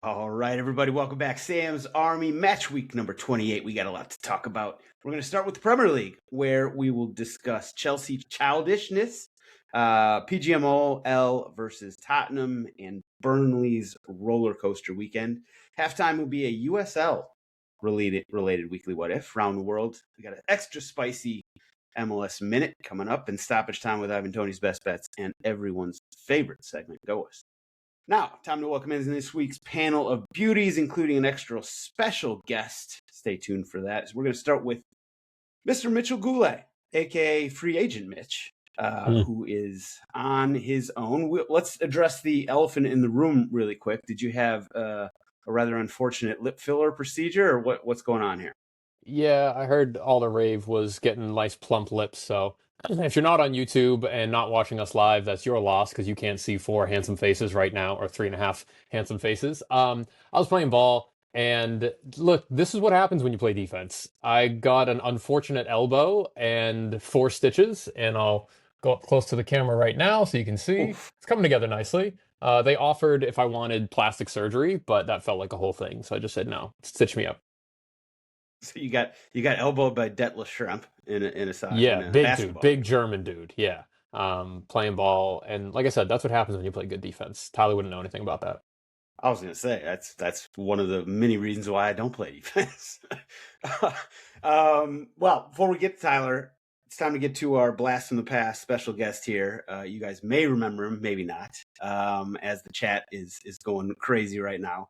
All right, everybody, welcome back. Sam's Army match week number 28. We got a lot to talk about. We're going to start with the Premier League, where we will discuss Chelsea childishness, PGMOL versus Tottenham, and Burnley's rollercoaster weekend. Halftime will be a USL related weekly what if round the world. We got an extra spicy MLS minute coming up, and stoppage time with Ivan Toney's best bets and everyone's favorite segment, GOAWs. Now, time to welcome in this week's panel of beauties, including an extra special guest. Stay tuned for that. We're going to start with Mr. Mitchell Goulet, a.k.a. Free Agent Mitch, who is on his own. Let's address the elephant in the room really quick. Did you have a rather unfortunate lip filler procedure, or what's going on here? Yeah, I heard all the rave was getting nice plump lips. So if you're not on YouTube and not watching us live, that's your loss because you can't see four handsome faces right now, or three and a half handsome faces. I was playing ball, and look, this is what happens when you play defense. I got an unfortunate elbow and four stitches, and I'll go up close to the camera right now so you can see. Oof. It's coming together nicely. They offered if I wanted plastic surgery, but that felt like a whole thing, so I just said no. Stitch me up. So you got elbowed by Detlef Shrimp in a side. Yeah, In a big dude, basketball big game. German dude. Yeah. Playing ball. And like I said, that's what happens when you play good defense. Tyler wouldn't know anything about that. I was going to say that's one of the many reasons why I don't play defense. Well, before we get to Tyler, it's time to get to our blast from the past special guest here. You guys may remember him, maybe not, as the chat is going crazy right now.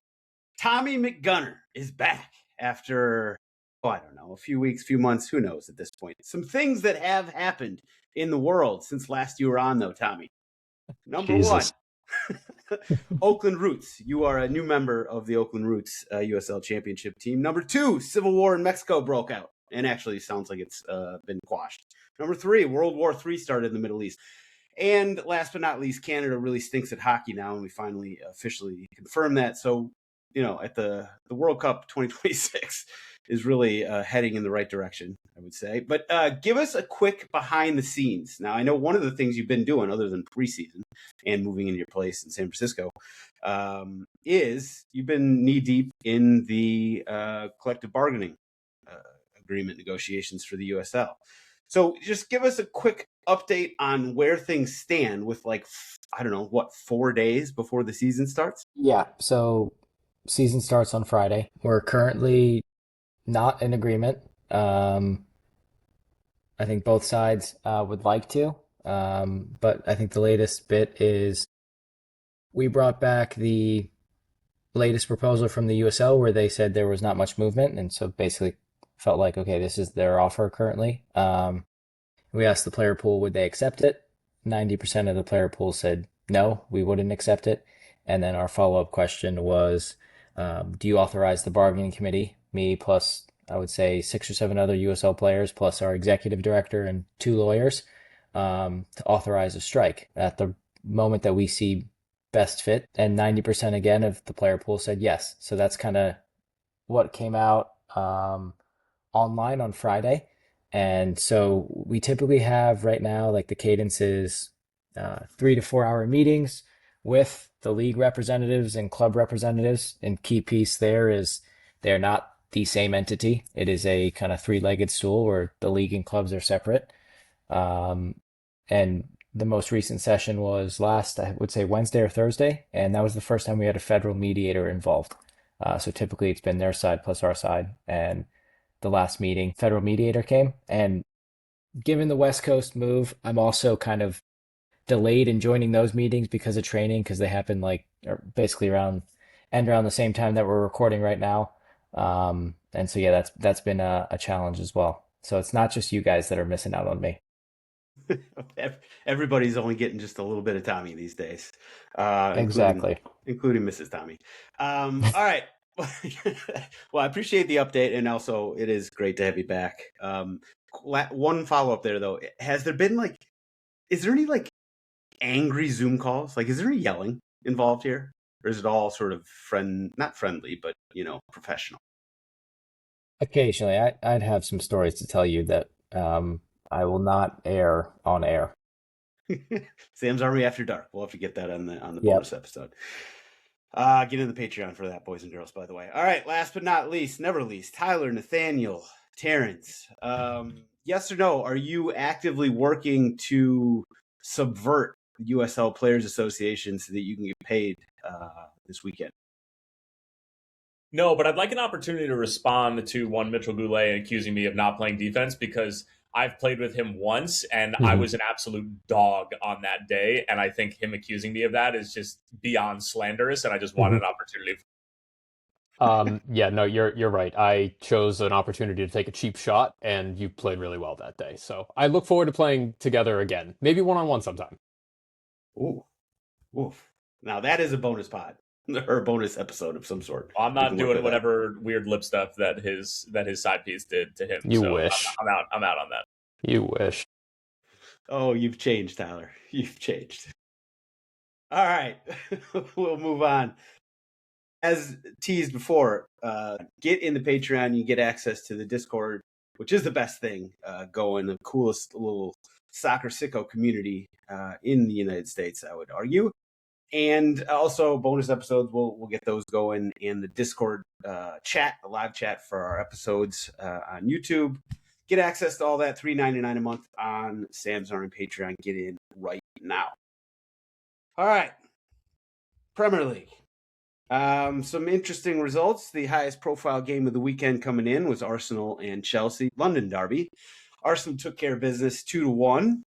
Tommy McGunner is back after, I don't know, a few weeks, few months, who knows at this point. Some things that have happened in the world since last you were on, though, Tommy. Number one. Jesus. Oakland Roots. You are a new member of the Oakland Roots USL Championship team. Number two, Civil War in Mexico broke out. And actually sounds like it's been quashed. Number three, World War III started in the Middle East. And last but not least, Canada really stinks at hockey now, and we finally officially confirmed that. So, at the World Cup 2026 is really heading in the right direction, I would say. But give us a quick behind the scenes. Now, I know one of the things you've been doing other than preseason and moving into your place in San Francisco is you've been knee deep in the collective bargaining agreement negotiations for the USL. So just give us a quick update on where things stand with 4 days before the season starts? Yeah, so season starts on Friday. We're currently not in agreement. I think both sides would like to, but I think the latest bit is we brought back the latest proposal from the USL where they said there was not much movement, and so basically felt like, okay, this is their offer currently. We asked the player pool, would they accept it? 90% of the player pool said no, we wouldn't accept it. And then our follow-up question was, do you authorize the bargaining committee, me plus I would say 6 or 7 other USL players, plus our executive director and 2 lawyers, to authorize a strike at the moment that we see best fit? And 90% again of the player pool said yes. So that's kind of what came out online on Friday. And so we typically have right now, like the cadence is 3 to 4 hour meetings with the league representatives and club representatives. And key piece there is they're not the same entity. It is a kind of 3-legged stool where the league and clubs are separate. And the most recent session was last, I would say, Wednesday or Thursday. And that was the first time we had a federal mediator involved. So typically it's been their side plus our side. And the last meeting, federal mediator came. And given the West Coast move, I'm also kind of delayed in joining those meetings because of training, because they happen basically around the same time that we're recording right now. And so, yeah, that's been a challenge as well. So it's not just you guys that are missing out on me. Everybody's only getting just a little bit of Tommy these days, Exactly. including Mrs. Tommy. All right. Well, I appreciate the update, and also it is great to have you back. One follow-up there, though. Has there been is there any angry Zoom calls? Is there any yelling involved here? Or is it all sort of not friendly, but, professional? Occasionally, I'd have some stories to tell you that I will not air on air. Sam's Army After Dark. We'll have to get that on the Yep. bonus episode. Get in the Patreon for that, boys and girls, by the way. All right, last but not least, never least, Tyler, Nathaniel, Terrence. Yes or no, are you actively working to subvert the USL Players Association so that you can get paid this weekend? No, but I'd like an opportunity to respond to one Mitchell Goulet accusing me of not playing defense, because I've played with him once and I was an absolute dog on that day. And I think him accusing me of that is just beyond slanderous. And I just wanted an opportunity. Yeah, no, you're right. I chose an opportunity to take a cheap shot, and you played really well that day. So I look forward to playing together again, maybe one-on-one sometime. Ooh, oof. Now that is a bonus pod or a bonus episode of some sort. I'm not doing whatever weird lip stuff that his side piece did to him. You wish. I'm out on that. You wish. Oh, you've changed, Tyler. You've changed. All right, we'll move on. As teased before, get in the Patreon. You get access to the Discord, which is the best thing going, the coolest little soccer sicko community in the United States, I would argue. And also bonus episodes, we'll get those going, and the Discord chat, the live chat for our episodes on YouTube. Get access to all that, $3.99 a month on Samsung and Patreon. Get in right now. All right, Premier League. Some interesting results. The highest profile game of the weekend coming in was Arsenal and Chelsea, London derby. Arsenal took care of business 2-1.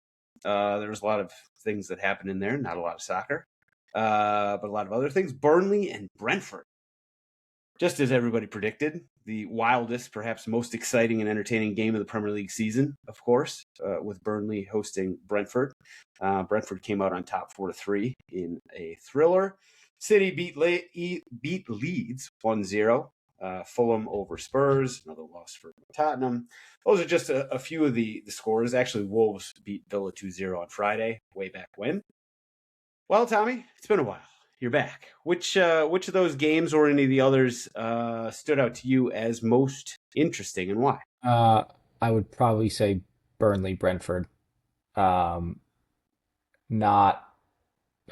There was a lot of things that happened in there, not a lot of soccer. But a lot of other things. Burnley and Brentford. Just as everybody predicted, the wildest, perhaps most exciting and entertaining game of the Premier League season, of course, with Burnley hosting Brentford. Brentford came out on top 4-3 in a thriller. City beat Leeds 1-0. Fulham over Spurs, another loss for Tottenham. Those are just a few of the scores. Actually, Wolves beat Villa 2-0 on Friday, way back when. Well, Tommy, it's been a while. You're back. Which of those games or any of the others stood out to you as most interesting, and why? I would probably say Burnley, Brentford, not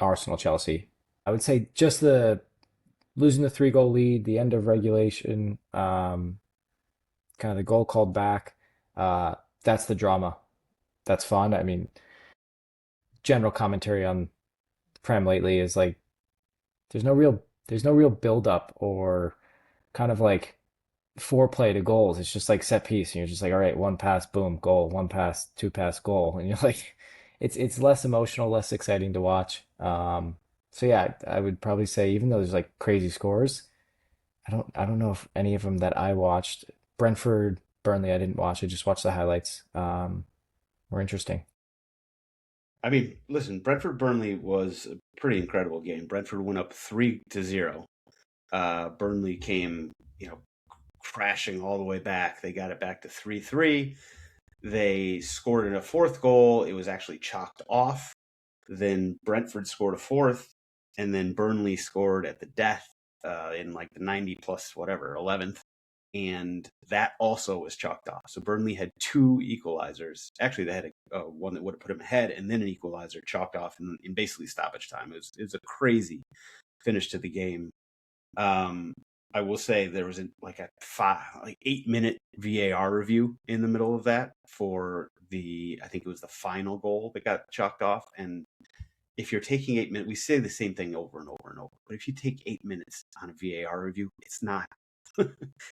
Arsenal, Chelsea. I would say just the losing the 3-goal lead, the end of regulation, kind of the goal called back. That's the drama. That's fun. I mean, general commentary on the Prem lately is like there's no real build up or kind of like foreplay to goals. It's just like set piece, and you're just like, all right, one pass, boom, goal, one pass, two pass, goal, and you're like, it's less emotional, less exciting to watch. So yeah, I would probably say even though there's like crazy scores, I don't know if any of them that I watched. Brentford, Burnley, I didn't watch. I just watched the highlights. Were interesting. I mean, listen, Brentford-Burnley was a pretty incredible game. Brentford went up 3-0. Burnley came, crashing all the way back. They got it back to 3-3. They scored a fourth goal. It was actually chalked off. Then Brentford scored a fourth, and then Burnley scored at the death in like the 90 plus whatever, 11th. And that also was chalked off. So Burnley had two equalizers. Actually, they had one that would have put them ahead, and then an equalizer chalked off in basically stoppage time. It was a crazy finish to the game. I will say there was like 8-minute VAR review in the middle of that for I think it was the final goal that got chalked off. And if you're taking 8 minutes, we say the same thing over and over and over. But if you take 8 minutes on a VAR review, it's not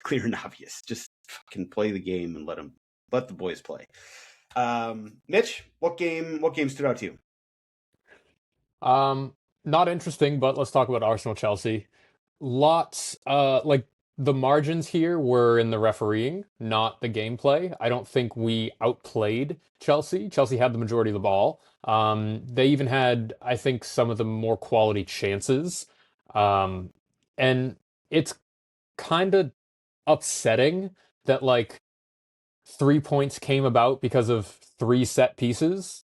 clear and obvious. Just fucking play the game and let the boys play. Mitch, what game stood out to you? Not interesting, but let's talk about Arsenal Chelsea. Lots like the margins here were in the refereeing, not the gameplay. I don't think we outplayed Chelsea. Chelsea had the majority of the ball. They even had, I think, some of the more quality chances. And it's kind of upsetting that like 3 points came about because of 3 set pieces,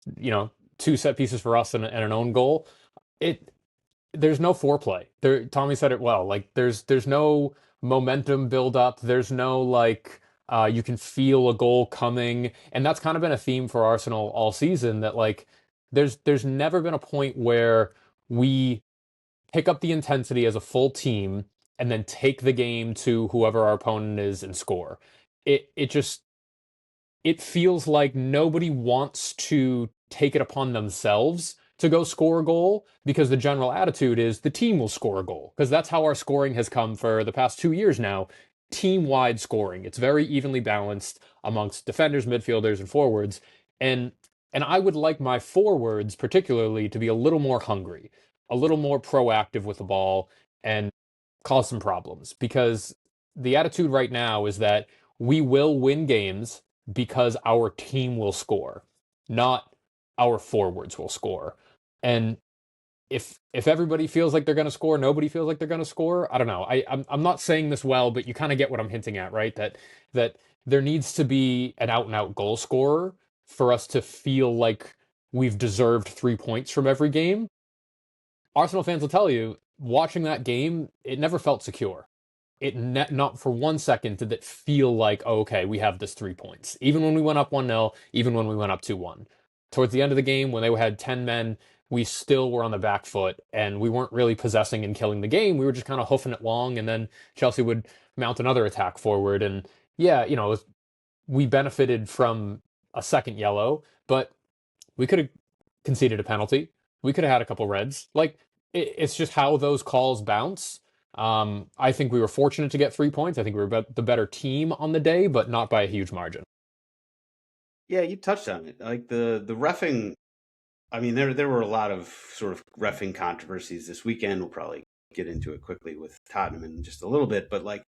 2 set pieces for us and an own goal. There's no foreplay. Tommy said it well. Like there's no momentum build up. There's no like you can feel a goal coming, and that's kind of been a theme for Arsenal all season. That like there's never been a point where we pick up the intensity as a full team, and then take the game to whoever our opponent is and score. It just it feels like nobody wants to take it upon themselves to go score a goal because the general attitude is the team will score a goal because that's how our scoring has come for the past 2 years now. Team-wide scoring. It's very evenly balanced amongst defenders, midfielders, and forwards. And I would like my forwards particularly to be a little more hungry, a little more proactive with the ball, and cause some problems because the attitude right now is that we will win games because our team will score, not our forwards will score. And if everybody feels like they're going to score, nobody feels like they're going to score. I don't know. I'm not saying this well, but you kind of get what I'm hinting at, right? That there needs to be an out and out goal scorer for us to feel like we've deserved 3 points from every game. Arsenal fans will tell you, watching that game, it never felt secure. Not for 1 second did it feel like, oh, okay, we have this 3 points. Even when we went up 1-0, even when we went up 2-1. Towards the end of the game, when they had 10 men, we still were on the back foot, and we weren't really possessing and killing the game. We were just kind of hoofing it long, and then Chelsea would mount another attack forward. And yeah, we benefited from a second yellow, but we could have conceded a penalty. We could have had a couple reds. Like, it's just how those calls bounce. I think we were fortunate to get 3 points. I think we were the better team on the day, but not by a huge margin. Yeah, you touched on it. Like the reffing. I mean, there were a lot of sort of reffing controversies this weekend. We'll probably get into it quickly with Tottenham in just a little bit, but like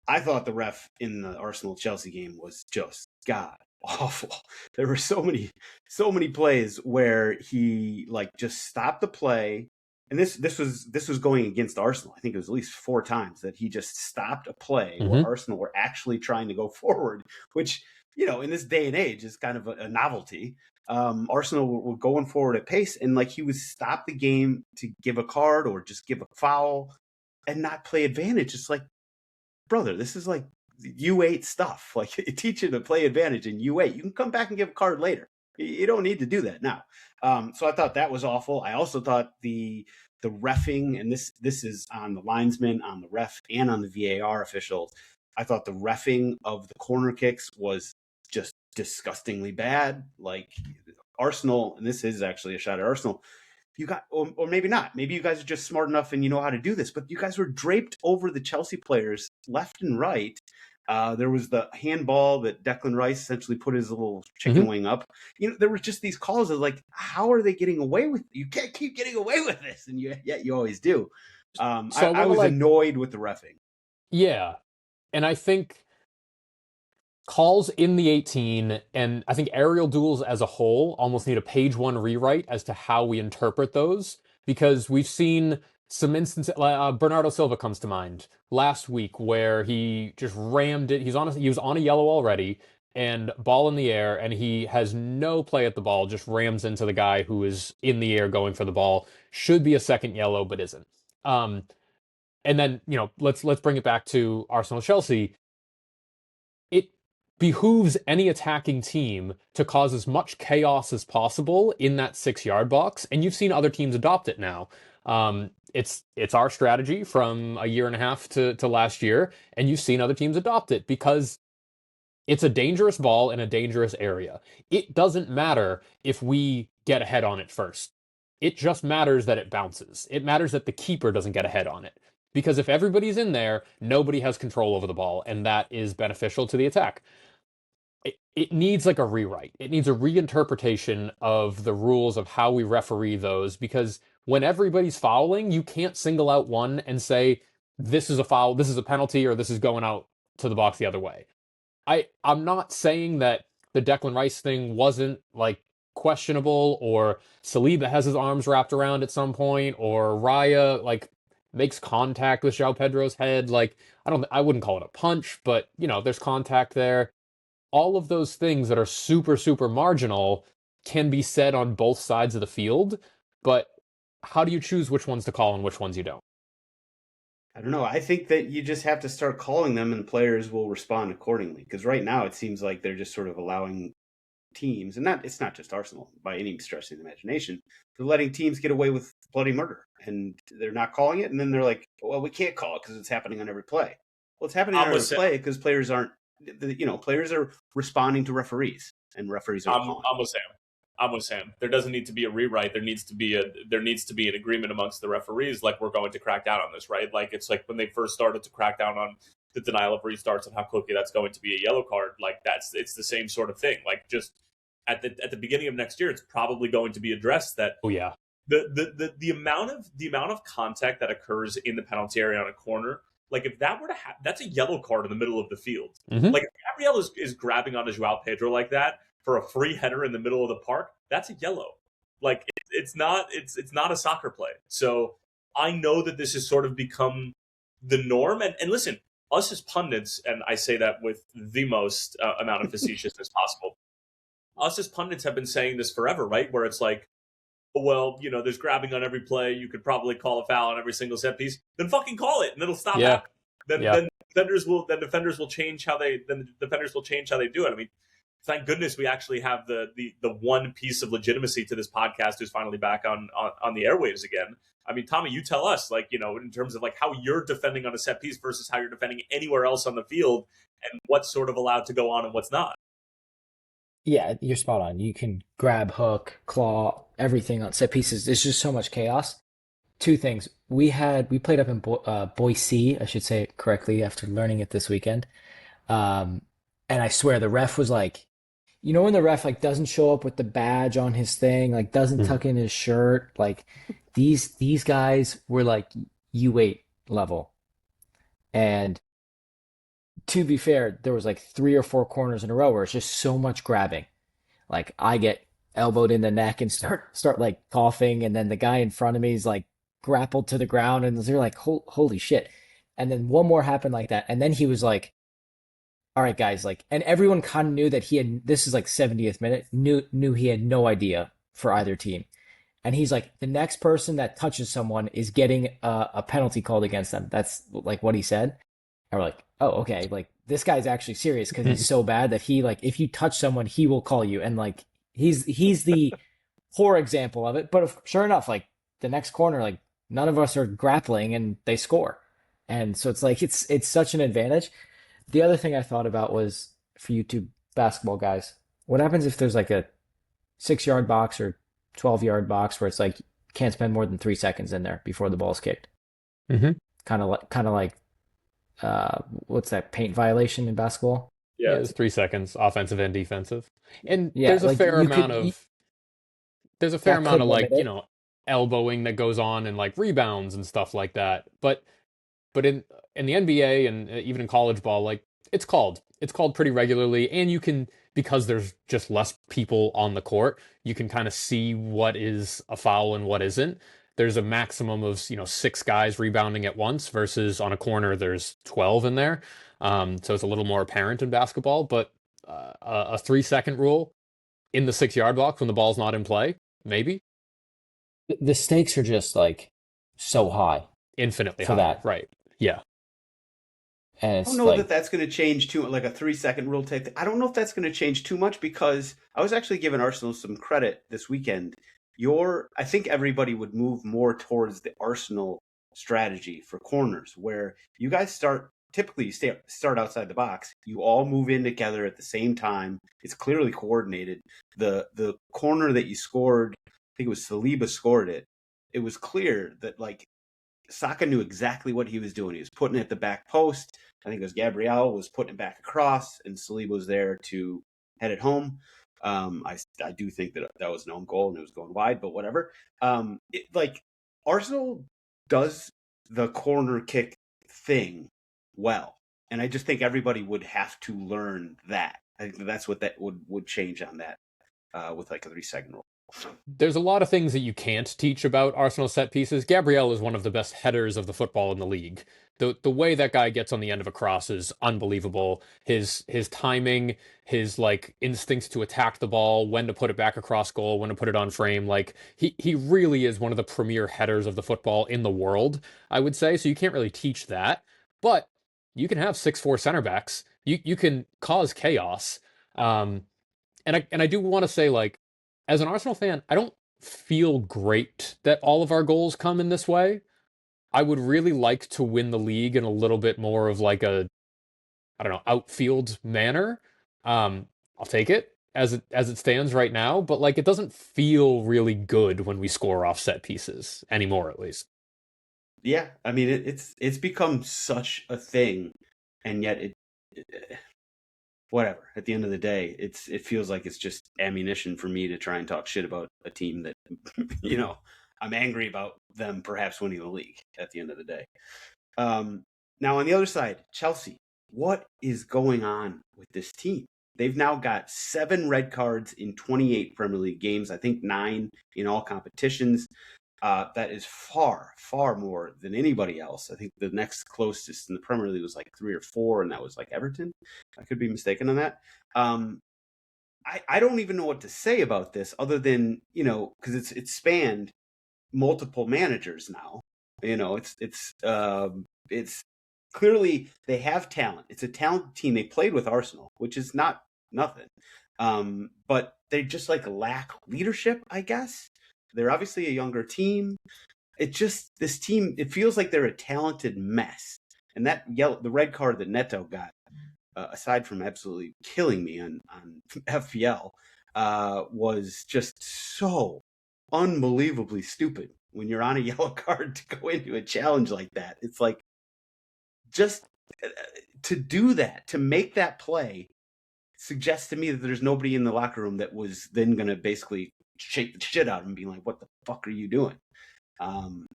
I thought the ref in the Arsenal Chelsea game was just god awful. There were so many plays where he like just stopped the play. And this was going against Arsenal. I think it was at least 4 times that he just stopped a play where Arsenal were actually trying to go forward, which, in this day and age is kind of a novelty. Arsenal were going forward at pace, and like he would stop the game to give a card or just give a foul and not play advantage. It's like, brother, this is like U8 stuff. Like teach you to play advantage in U8. You can come back and give a card later. You don't need to do that now. So I thought that was awful. I also thought the reffing, and this is on the linesman, on the ref, and on the VAR officials. I thought the reffing of the corner kicks was just disgustingly bad. Like Arsenal, and this is actually a shot at Arsenal. You got, or maybe not. Maybe you guys are just smart enough and you know how to do this. But you guys were draped over the Chelsea players left and right. There was the handball that Declan Rice essentially put his little chicken wing up. There were just these calls of like, how are they getting away with it? You can't keep getting away with this, and yet you always do. I was annoyed with the reffing. Yeah, and I think calls in the 18, and I think aerial duels as a whole almost need a page 1 rewrite as to how we interpret those, because we've seen some instances. Bernardo Silva comes to mind last week where he just rammed it. He was on a yellow already, and ball in the air, and he has no play at the ball, just rams into the guy who is in the air going for the ball. Should be a second yellow, but isn't. And then let's bring it back to Arsenal Chelsea. It behooves any attacking team to cause as much chaos as possible in that 6-yard box, and you've seen other teams adopt it now. It's our strategy from a year and a half to last year, and you've seen other teams adopt it because it's a dangerous ball in a dangerous area. It doesn't matter if we get ahead on it first. It just matters that it bounces. It matters that the keeper doesn't get ahead on it. Because if everybody's in there, nobody has control over the ball, and that is beneficial to the attack. It needs like a rewrite. It needs a reinterpretation of the rules of how we referee those, because when everybody's fouling, you can't single out one and say, this is a foul, this is a penalty, or this is going out to the box the other way. I'm not saying that the Declan Rice thing wasn't like questionable, or Saliba has his arms wrapped around at some point, or Raya like makes contact with João Pedro's head. Like I wouldn't call it a punch, but there's contact there. All of those things that are super, super marginal can be said on both sides of the field, but how do you choose which ones to call and which ones you don't? I don't know. I think that you just have to start calling them, and players will respond accordingly. Because right now it seems like they're just sort of allowing teams, and it's not just Arsenal by any stretch of the imagination, they're letting teams get away with bloody murder. and they're not calling it, and then they're like, well, we can't call it because it's happening on every play. Well, it's happening on every play because players aren't, players are responding to referees, and referees aren't calling. I'm with Sam. There doesn't need to be a rewrite. There needs to be an agreement amongst the referees. Like, we're going to crack down on this, right? Like, it's like when they first started to crack down on the denial of restarts and how quickly that's going to be a yellow card. Like, it's the same sort of thing. Like, just at the beginning of next year, it's probably going to be addressed that the amount of contact that occurs in the penalty area on a corner. Like, if that were to happen, that's a yellow card in the middle of the field. Mm-hmm. Like, if Gabriel is grabbing onto Joao Pedro like that for a free header in the middle of the park, that's a yellow. Like, it's not a soccer play. So I know that this has sort of become the norm. And listen, us as pundits, and I say that with the most amount of facetiousness possible, us as pundits have been saying this forever, right? Where it's like, well, there's grabbing on every play. You could probably call a foul on every single set piece. Then fucking call it, and it'll stop happening. Then defenders will change how they do it. I mean, thank goodness we actually have the one piece of legitimacy to this podcast who's finally back on the airwaves again. I mean, Tommy, you tell us, like, in terms of like how you're defending on a set piece versus how you're defending anywhere else on the field, and what's sort of allowed to go on and what's not. Yeah, you're spot on. You can grab, hook, claw, everything on set pieces. There's just so much chaos. Two things. We played up in Boise, I should say it correctly after learning it this weekend. And I swear the ref was like, when the ref like doesn't show up with the badge on his thing, like doesn't tuck in his shirt, like these guys were like U8 level. And to be fair, there was like 3 or 4 corners in a row where it's just so much grabbing. Like, I get elbowed in the neck and start like coughing, and then the guy in front of me is like grappled to the ground, and they're like, holy shit. And then one more happened like that, and then he was like, all right, guys, like, and everyone kind of knew that this is like 70th minute, knew he had no idea for either team. And he's like, the next person that touches someone is getting a penalty called against them. That's like what he said. And we're like, oh, okay, like, this guy's actually serious because he's so bad that he, like, if you touch someone, he will call you. And like, he's the poor example of it. But sure enough, like, the next corner, like, none of us are grappling and they score. And so it's like, it's such an advantage. The other thing I thought about was, for you two basketball guys, what happens if there's like a 6-yard box or 12-yard box where it's like, can't spend more than 3 seconds in there before the ball's kicked? Mm-hmm. Kind of like what's that, paint violation in basketball? Yeah, it's 3 seconds, offensive and defensive. And Yeah, there's a like, fair amount of like, elbowing that goes on and like rebounds and stuff like that. But in the NBA and even in college ball, like, it's called pretty regularly, and you can, because there's just less people on the court, you can kind of see what is a foul and what isn't. There's a maximum of 6 guys rebounding at once versus on a corner there's 12 in there. So it's a little more apparent in basketball, but a 3-second rule in the 6-yard box when the ball's not in play, maybe. The stakes are just like so high, infinitely for high, that. right? Yeah. And I it's don't know like, that that's going to change too, like a 3-second rule take. I don't know if that's going to change too much, because I was actually giving Arsenal some credit this weekend. I think everybody would move more towards the Arsenal strategy for corners, where you guys start outside the box. You all move in together at the same time. It's clearly coordinated. The corner that you scored, I think it was Saliba scored it. It was clear that, like, Saka knew exactly what he was doing. He was putting it at the back post. I think it was Gabriel was putting it back across, and Saliba was there to head it home. I do think that was an own goal and it was going wide, but whatever. Arsenal does the corner kick thing well, and I just think everybody would have to learn that. I think that's what that would change on that with like a 3-second rule. There's a lot of things that you can't teach about Arsenal set pieces. Gabriel is one of the best headers of the football in the league. The way that guy gets on the end of a cross is unbelievable. His timing, his like instincts to attack the ball, when to put it back across goal, when to put it on frame. Like, he really is one of the premier headers of the football in the world, I would say. So you can't really teach that. But you can have 6'4" center backs. You can cause chaos. And I do want to say, like, as an Arsenal fan, I don't feel great that all of our goals come in this way. I would really like to win the league in a little bit more of like a, I don't know, outfield manner. I'll take it as it stands right now, but like it doesn't feel really good when we score off set pieces anymore, at least. Yeah, I mean it's become such a thing, and yet whatever. At the end of the day, it feels like it's just ammunition for me to try and talk shit about a team that I'm angry about them perhaps winning the league at the end of the day. Now on the other side, Chelsea. What is going on with this team? They've now got 7 red cards in 28 Premier League games. I think 9 in all competitions. That is far, far more than anybody else. I think the next closest in the Premier League was like 3 or 4, and that was like Everton. I could be mistaken on that. I don't even know what to say about this other than, because it's spanned multiple managers now. It's clearly they have talent. It's a talented team. They played with Arsenal, which is not nothing. But they just like lack leadership, I guess. They're obviously a younger team. This team, it feels like they're a talented mess. And the red card that Neto got, aside from absolutely killing me on FPL, was just so unbelievably stupid when you're on a yellow card to go into a challenge like that. It's like, just to do that, to make that play, suggests to me that there's nobody in the locker room that was then going to basically shake the shit out of him and be like, what the fuck are you doing?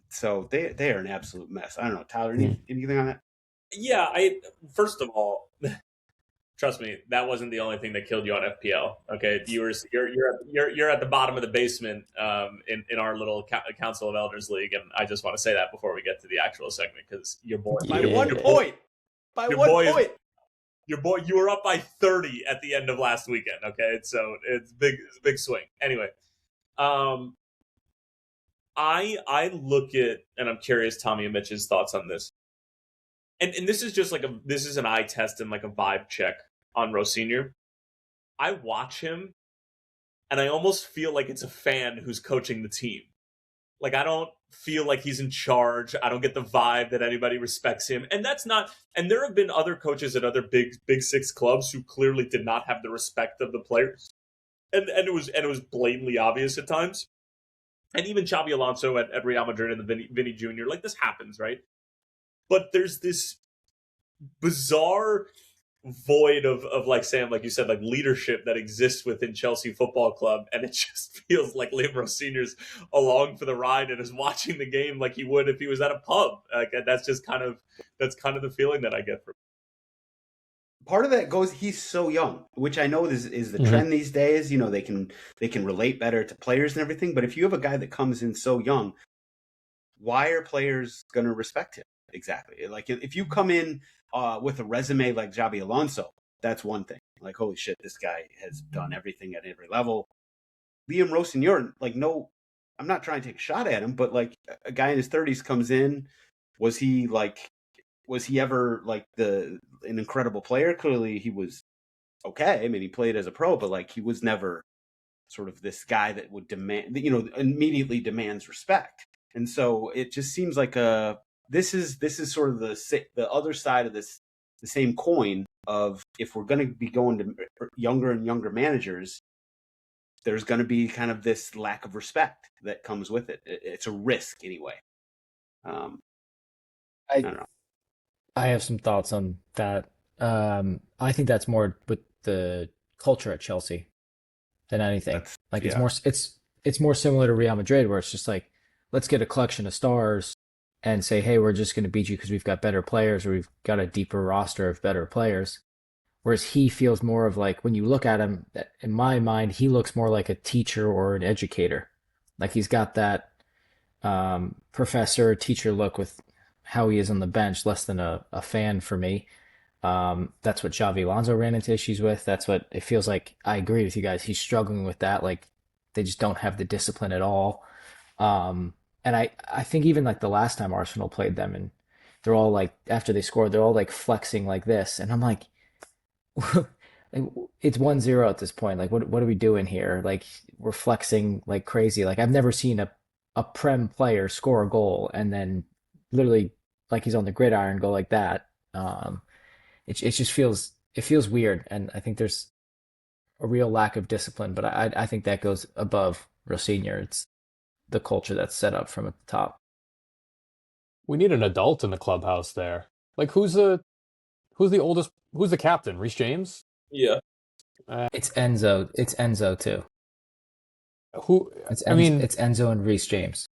So they are an absolute mess. I don't know, Tyler, anything on that? Yeah, first of all, trust me, that wasn't the only thing that killed you on FPL. Okay, you're at the bottom of the basement in our little Council of Elders league, and I just want to say that before we get to the actual segment, because your boy by 1 point. Your boy, you were up by 30 at the end of last weekend. Okay, so it's a big swing. Anyway, I look at, and I'm curious Tommy and Mitch's thoughts on this. And this is just like this is an eye test and like a vibe check on Rosinha. I watch him and I almost feel like it's a fan who's coaching the team. Like, I don't feel like he's in charge. I don't get the vibe that anybody respects him. And that's not, and there have been other coaches at other big 6 clubs who clearly did not have the respect of the players. And it was blatantly obvious at times. And even Xabi Alonso at Real Madrid and the Vinny Jr., like, this happens, right? But there's this bizarre void of like Sam, like you said, like leadership that exists within Chelsea Football Club, and it just feels like Liam Rosinha's along for the ride and is watching the game like he would if he was at a pub. Like, that's kind of the feeling that I get from him. Part of that goes, he's so young, which I know is the trend these days. They can relate better to players and everything. But if you have a guy that comes in so young, why are players going to respect him? Exactly. Like, if you come in with a resume like Xabi Alonso, that's one thing. Like, holy shit, this guy has done everything at every level. Liam Rosinha, like, no, I'm not trying to take a shot at him, but like a guy in his 30s comes in, was he ever like an incredible player? Clearly he was okay. I mean, he played as a pro, but like he was never sort of this guy that would demand, immediately demands respect. And so it just seems like this is sort of the other side of the same coin of, if we're going to be going to younger and younger managers, there's going to be kind of this lack of respect that comes with it. It's a risk anyway. I don't know. I have some thoughts on that. I think that's more with the culture at Chelsea than anything. It's more similar to Real Madrid, where it's just like, let's get a collection of stars and say, hey, we're just going to beat you because we've got better players, or we've got a deeper roster of better players. Whereas he feels more of like, when you look at him, in my mind, he looks more like a teacher or an educator. Like, he's got that professor, teacher look with how he is on the bench, less than a fan for me. That's what Xabi Alonso ran into issues with. That's what it feels like. I agree with you guys. He's struggling with that. Like, they just don't have the discipline at all. And I think even like the last time Arsenal played them, and they're all like, after they scored, they're all like flexing like this. And I'm like, it's 1-0 at this point. Like, what are we doing here? Like, we're flexing like crazy. Like, I've never seen a Prem player score a goal and then literally like he's on the gridiron go like that. It just feels weird, and I think there's a real lack of discipline. But I think that goes above real senior. It's the culture that's set up from at the top. We need an adult in the clubhouse there. Like, who's the oldest? Who's the captain? Reece James? Yeah. It's Enzo. It's Enzo too. Who? I mean, It's Enzo and Reece James.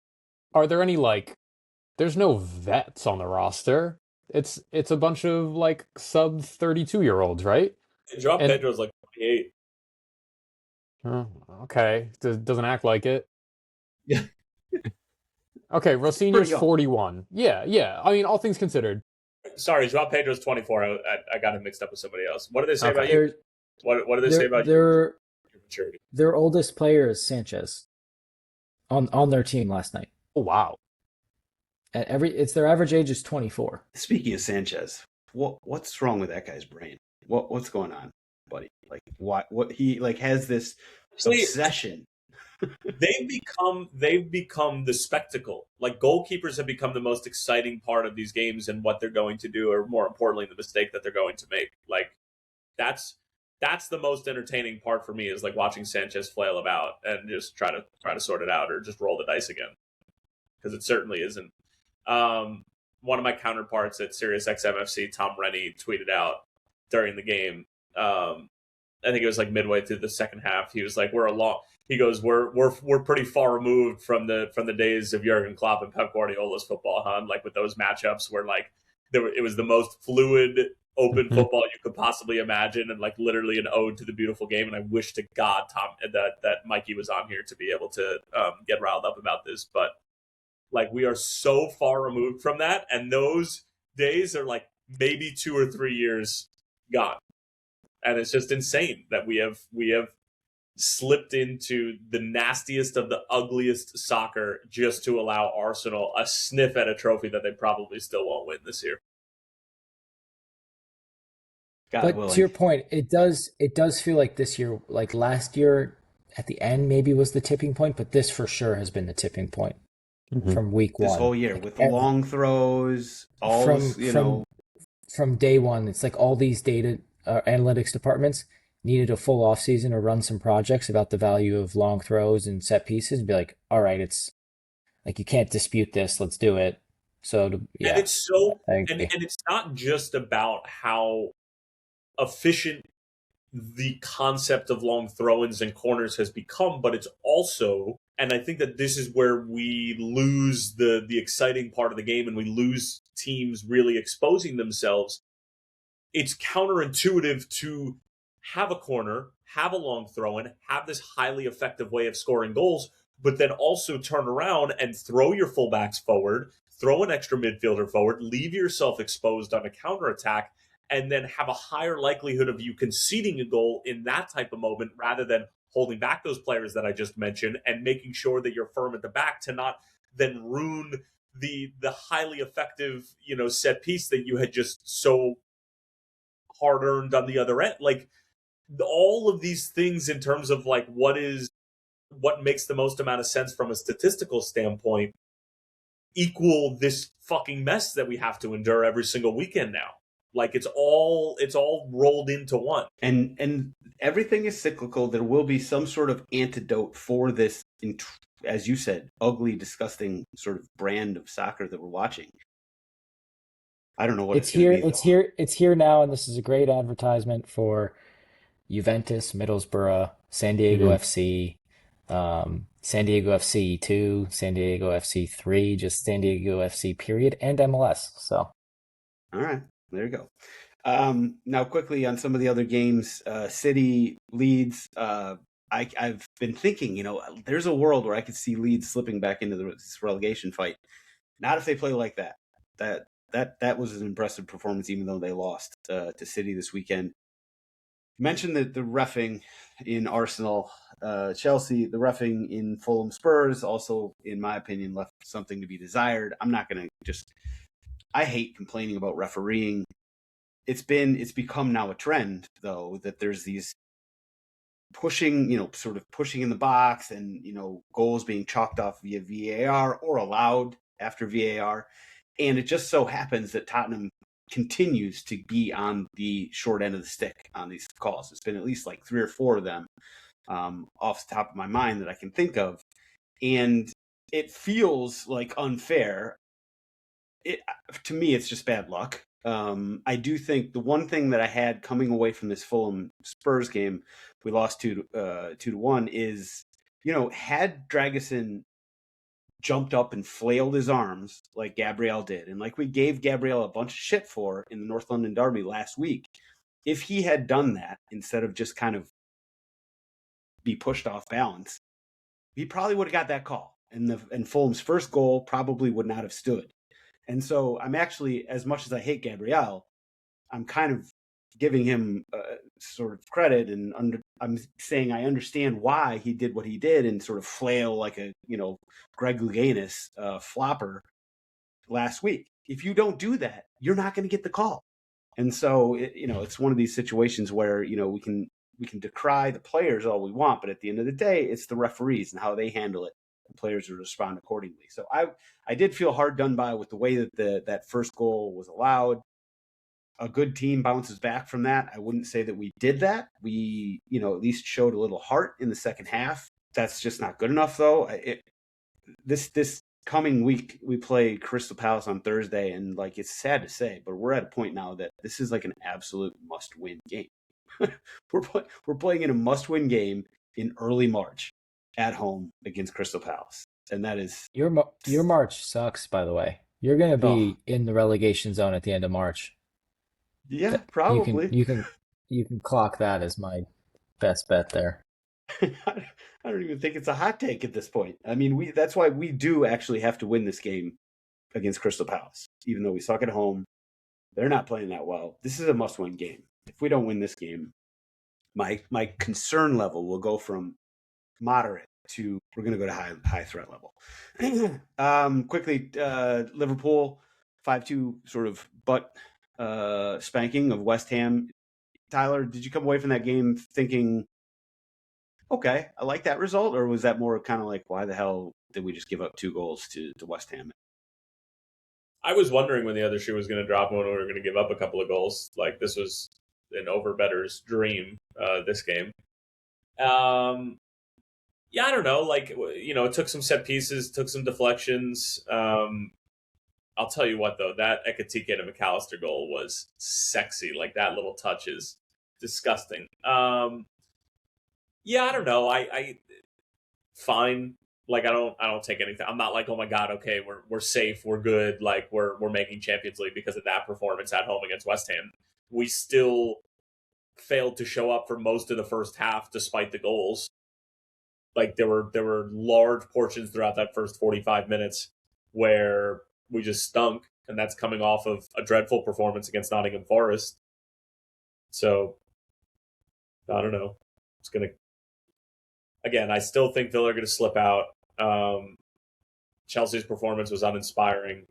are there any like? There's no vets on the roster. It's a bunch of like sub 32-year-olds, right? Joao And Pedro's like 28. okay, doesn't act like it. Yeah. Okay, Rosinha's pretty young. 41. Yeah. I mean, all things considered. Sorry, Joao Pedro's 24. I got him mixed up with somebody else. What do they say Okay. about you? What do they say about your maturity? Their oldest player is Sanchez on their team last night. Oh, wow. It's their average age is 24. Speaking of Sanchez, what's wrong with that guy's brain? What's going on, buddy? Like what he like has this obsession. They've become the spectacle. Like, goalkeepers have become the most exciting part of these games and what they're going to do, or more importantly, the mistake that they're going to make. Like, that's the most entertaining part for me, is like watching Sanchez flail about and just try to sort it out or just roll the dice again, because it certainly isn't. One of my counterparts at SiriusXM FC, Tom Rennie, tweeted out during the game. I think it was like midway through the second half. He was like, we're pretty far removed from the days of Jurgen Klopp and Pep Guardiola's football, huh? Like, with those matchups where like it was the most fluid, open football you could possibly imagine, and like literally an ode to the beautiful game. And I wish to God, Tom, that Mikey was on here to be able to get riled up about this. But like, we are so far removed from that, and those days are like maybe 2 or 3 years gone. And it's just insane that we have slipped into the nastiest of the ugliest soccer just to allow Arsenal a sniff at a trophy that they probably still won't win this year. But to your point, it does feel like this year, like last year at the end maybe was the tipping point, but this for sure has been the tipping point from week one. This whole year, with the long throws, from day one. It's like all these data analytics departments needed a full off season to run some projects about the value of long throws and set pieces and be like, all right, it's like, you can't dispute this. Let's do it. So and it's and it's not just about how efficient the concept of long throw-ins and corners has become, but it's also, and I think that this is where we lose the exciting part of the game, and we lose teams really exposing themselves. It's counterintuitive to have a corner, have a long throw-in, have this highly effective way of scoring goals, but then also turn around and throw your fullbacks forward, throw an extra midfielder forward, leave yourself exposed on a counterattack, and then have a higher likelihood of you conceding a goal in that type of moment, rather than holding back those players that I just mentioned and making sure that you're firm at the back to not then ruin the highly effective, set piece that you had just so hard earned on the other end. Like, all of these things in terms of like what makes the most amount of sense from a statistical standpoint equal this fucking mess that we have to endure every single weekend now. Like, it's all rolled into one. And everything is cyclical. There will be some sort of antidote for this, as you said, ugly, disgusting sort of brand of soccer that we're watching. I don't know what it's here. It's here now, and this is a great advertisement for Juventus, Middlesbrough, San Diego FC, San Diego FC 2, San Diego FC 3, just San Diego FC period, and MLS. So, all right, there you go. Now, quickly on some of the other games, City, Leeds. I've been thinking, there's a world where I could see Leeds slipping back into this relegation fight. Not if they play like that. That was an impressive performance, even though they lost to City this weekend. Mentioned the reffing in Arsenal, Chelsea, the reffing in Fulham Spurs, also, in my opinion, left something to be desired. I'm not going to I hate complaining about refereeing. it's become now a trend, though, that there's these pushing, sort of pushing in the box and, goals being chalked off via VAR or allowed after VAR. And it just so happens that Tottenham continues to be on the short end of the stick on these calls. It's been at least like 3 or 4 of them off the top of my mind that I can think of. And it feels like unfair. To me, it's just bad luck. I do think the one thing that I had coming away from this Fulham Spurs game, we lost 2-1, is, had Dragusin jumped up and flailed his arms like Gabriel did, and like we gave Gabriel a bunch of shit for in the North London derby last week, if he had done that instead of just kind of be pushed off balance, he probably would have got that call, and Fulham's first goal probably would not have stood. And so I'm actually, as much as I hate Gabriel, I'm kind of giving him sort of credit, and I'm saying I understand why he did what he did and sort of flail like a Greg Louganis flopper last week. If you don't do that, you're not going to get the call. And so it's one of these situations where we can decry the players all we want, but at the end of the day, it's the referees and how they handle it. The players will respond accordingly. So I did feel hard done by with the way that that first goal was allowed. A good team bounces back from that. I wouldn't say that we did that. We, at least showed a little heart in the second half. That's just not good enough, though. This coming week, we play Crystal Palace on Thursday, and like it's sad to say, but we're at a point now that this is like an absolute must-win game. We're playing in a must-win game in early March at home against Crystal Palace, and that is your March sucks. By the way, you're going to be in the relegation zone at the end of March. Yeah, probably. You can clock that as my best bet there. I don't even think it's a hot take at this point. I mean, that's why we do actually have to win this game against Crystal Palace, even though we suck at home. They're not playing that well. This is a must-win game. If we don't win this game, my concern level will go from moderate to we're going to go to high threat level. Quickly, Liverpool 5-2 sort of butt spanking of West Ham. Tyler, did you come away from that game thinking, okay, I like that result, or was that more kind of like, why the hell did we just give up 2 goals to West Ham? I was wondering when the other shoe was going to drop and when we were going to give up a couple of goals. Like, this was an overbetter's dream, this game. Yeah, I don't know. Like, it took some set pieces, took some deflections. I'll tell you what, though, that Ekitike and McAllister goal was sexy. Like, that little touch is disgusting. Yeah, I don't know. I fine. Like, I don't take anything. I'm not like, oh my God, okay, we're safe, we're good, like we're making Champions League because of that performance at home against West Ham. We still failed to show up for most of the first half despite the goals. Like, there were large portions throughout that first 45 minutes where we just stunk, and that's coming off of a dreadful performance against Nottingham Forest. So, I don't know. Again, I still think Villa are going to slip out. Chelsea's performance was uninspiring,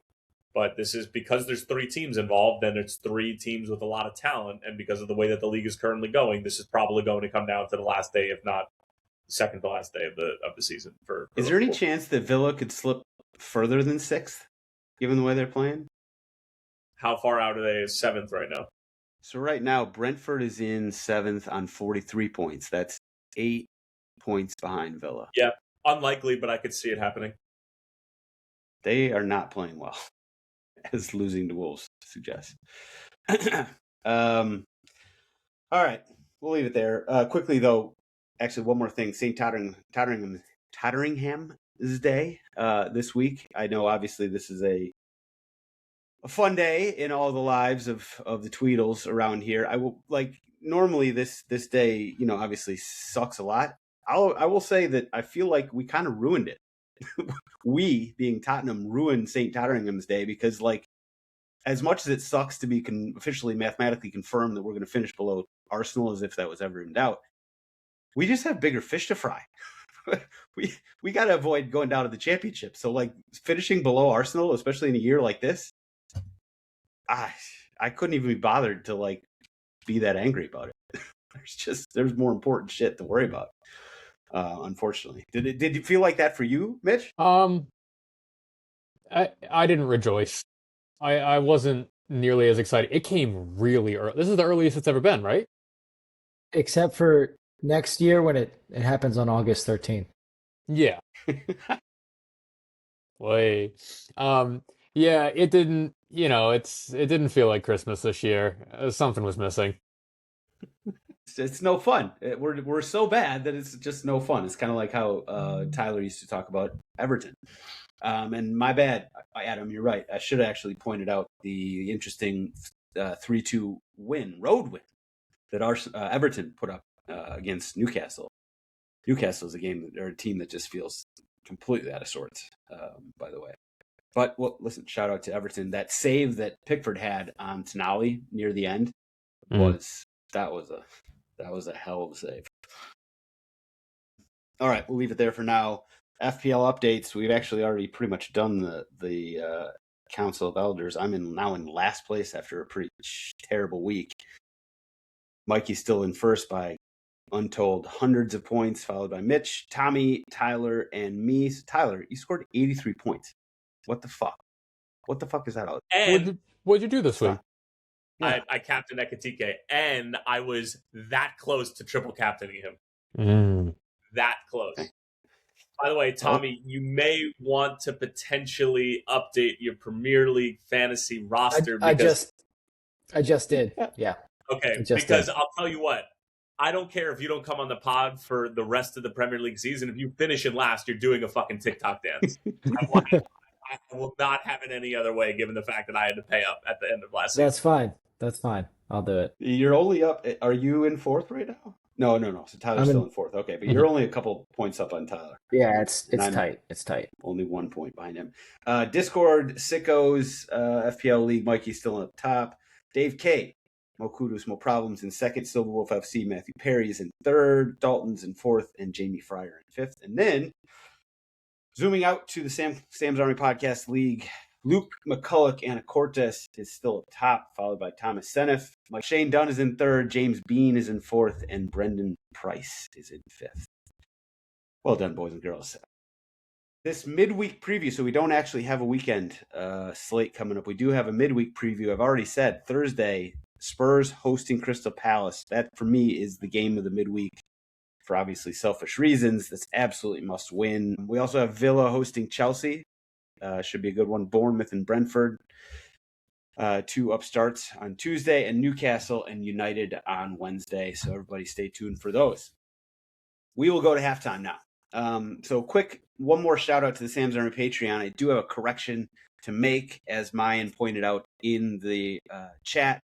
but this is because there's 3 teams involved, and it's 3 teams with a lot of talent, and because of the way that the league is currently going, this is probably going to come down to the last day, if not second to last day of the season. For is there any chance that Villa could slip further than 6th, given the way they're playing? How far out are they? 7th right now. So right now, Brentford is in 7th on 43 points. That's 8 points behind Villa. Yeah, unlikely, but I could see it happening. They are not playing well, as losing to Wolves suggests. All right, we'll leave it there. Quickly, though, actually, one more thing. St. Totteringham's Day this week. I know, obviously, this is a fun day in all the lives of the Tweedles around here. I will normally this day, obviously sucks a lot. I will say that I feel like we kind of ruined it. We, being Tottenham, ruined St. Totteringham's Day because, like, as much as it sucks to be officially mathematically confirmed that we're going to finish below Arsenal, as if that was ever in doubt, we just have bigger fish to fry. we got to avoid going down to the championship. So, like, finishing below Arsenal, especially in a year like this, I I couldn't even be bothered to like be that angry about it. there's more important shit to worry about. Unfortunately, did you feel like that for you, Mitch? I didn't rejoice. I wasn't nearly as excited. It came really early. This is the earliest it's ever been, right? Except for next year when it happens on August 13th. Yeah. Wait. Yeah, it didn't, it didn't feel like Christmas this year. Something was missing. It's no fun. We're so bad that it's just no fun. It's kind of like how Tyler used to talk about Everton. And my bad, Adam, you're right. I should have actually pointed out the interesting 3-2 road win that our Everton put up against Newcastle. Newcastle is a team that just feels completely out of sorts, by the way. But listen, shout out to Everton. That save that Pickford had on Toney near the end was a hell of a save. All right, we'll leave it there for now. FPL updates. We've actually already pretty much done the Council of Elders. I'm now in last place after a pretty terrible week. Mikey's still in first by untold hundreds of points, followed by Mitch, Tommy, Tyler, and me. So Tyler, you scored 83 points. What the fuck? What the fuck is that? And what'd you do this week? Yeah. I captained Ekatike, and I was that close to triple captaining him. That close. Okay. By the way, Tommy, you may want to potentially update your Premier League fantasy roster. I just did. Yeah. Okay, because I'll tell you what, I don't care if you don't come on the pod for the rest of the Premier League season. If you finish in last, you're doing a fucking TikTok dance. I will not have it any other way, given the fact that I had to pay up at the end of last season. That's fine. I'll do it. You're only up. Are you in fourth right now? No. So Tyler's still in fourth. Okay, but you're only a couple points up on Tyler. Yeah, it's tight. It's tight. Only 1 point behind him. Discord, Sickos, FPL League, Mikey's still up top. Dave K, Mo Kudos, Mo Problems in second. Silver Wolf FC, Matthew Perry is in third. Dalton's in fourth, and Jamie Fryer in fifth. And then, zooming out to the Sam's Army Podcast League, Luke McCulloch and Cortes is still up top, followed by Thomas Senef. Shane Dunn is in third, James Bean is in fourth, and Brendan Price is in fifth. Well done, boys and girls. This midweek preview, so we don't actually have a weekend slate coming up. We do have a midweek preview. I've already said Thursday, Spurs hosting Crystal Palace. That, for me, is the game of the midweek. For obviously selfish reasons, that's absolutely must win. We also have Villa hosting Chelsea. Should be a good one. Bournemouth and Brentford. Two upstarts on Tuesday, and Newcastle and United on Wednesday. So everybody stay tuned for those. We will go to halftime now. So quick, one more shout out to the Sam's Army Patreon. I do have a correction to make, as Mayan pointed out in the chat.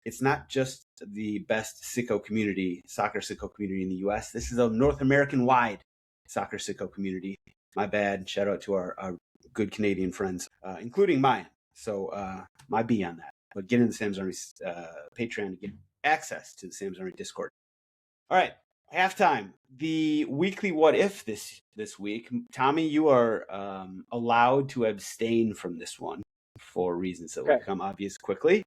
It's not just the best soccer sicko community in the U.S. This is a North American-wide soccer sicko community. My bad. Shout out to our good Canadian friends, including mine. So my B on that. But get in the Sam's Army Patreon to get access to the Sam's Army Discord. All right, halftime. The weekly what if this week. Tommy, you are allowed to abstain from this one for reasons that will become obvious quickly.